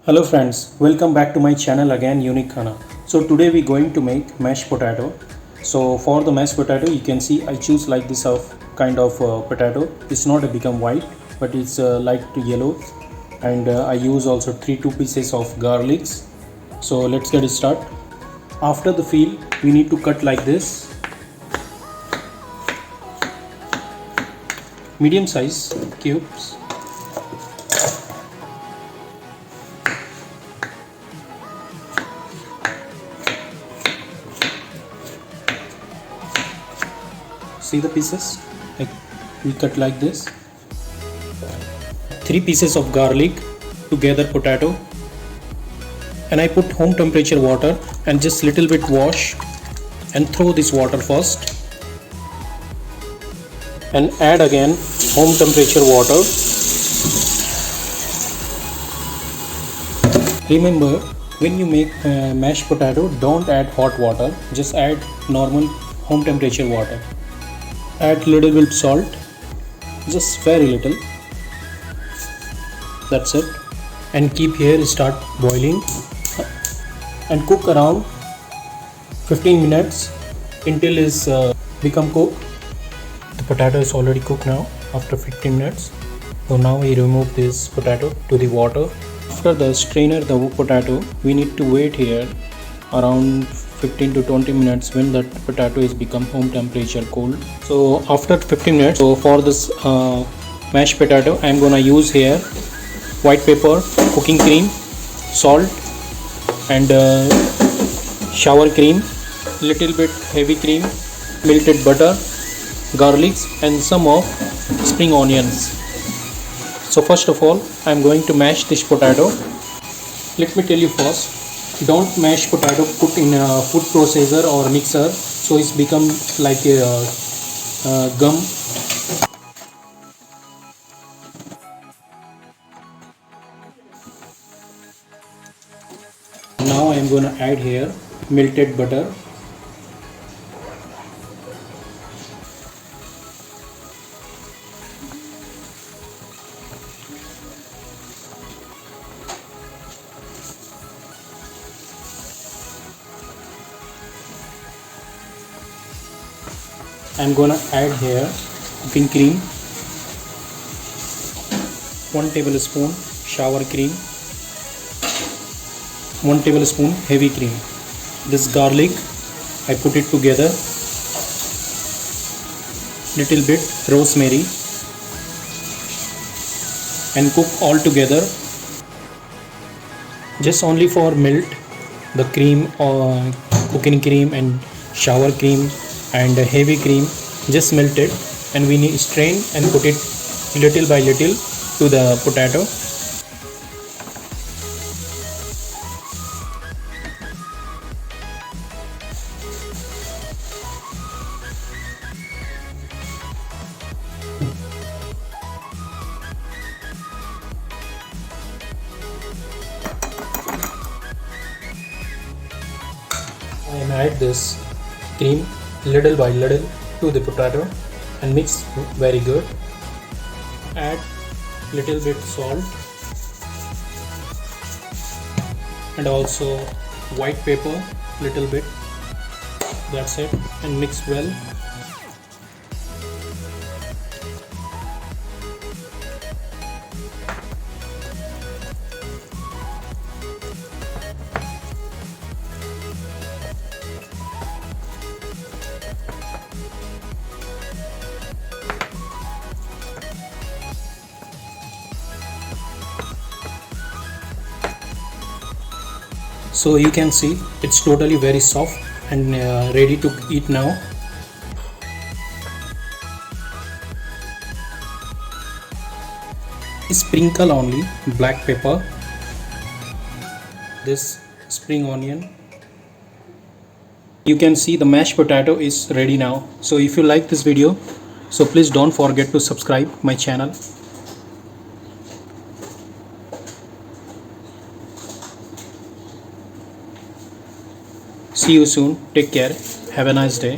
Hello friends, welcome back to my channel again, Unique Khana. So today we're going to make mashed potato. So for the mashed potato, you can see I choose like this of kind of potato. It's not a become white, but it's light to yellow. And I use also 2 pieces of garlics. So let's get it started. After the peel, we need to cut like this, medium size cubes. See the pieces? Like we cut like this. 3 pieces of garlic, together potato, and I put home temperature water and just little bit wash and throw this water first and add again home temperature water. Remember, when you make mashed potato, don't add hot water, just add normal home temperature water. Add little bit salt, just very little, that's it, and keep here, start boiling and cook around 15 minutes until is become cooked. The potato is already cooked now after 15 minutes. So now we remove this potato to the water. After the strainer the potato, we need to wait here around 15 to 20 minutes when that potato is become home temperature cold. So after 15 minutes, so for this mashed potato, I am gonna use here white pepper, cooking cream, salt, and shower cream, little bit heavy cream, melted butter, garlics, and some of spring onions. So first of all, I am going to mash this potato. Let me tell you first, don't mash potato put in a food processor or mixer, so it's become like a gum. Now I am going to add here melted butter, I am going to add here cooking cream, 1 tablespoon shower cream, 1 tablespoon heavy cream. This garlic, I put it together, little bit rosemary, and cook all together. Just only for melt the cream or cooking cream and shower cream and heavy cream, just melt it, and we need strain and put it little by little to the potato. And add this cream little by little to the potato and mix very good. Add little bit salt and also white pepper little bit, that's it, and mix well. So you can see it's totally very soft and ready to eat now. Sprinkle only black pepper, this spring onion. You can see the mashed potato is ready now. So if you like this video, so please don't forget to subscribe my channel. See you soon. Take care. Have a nice day.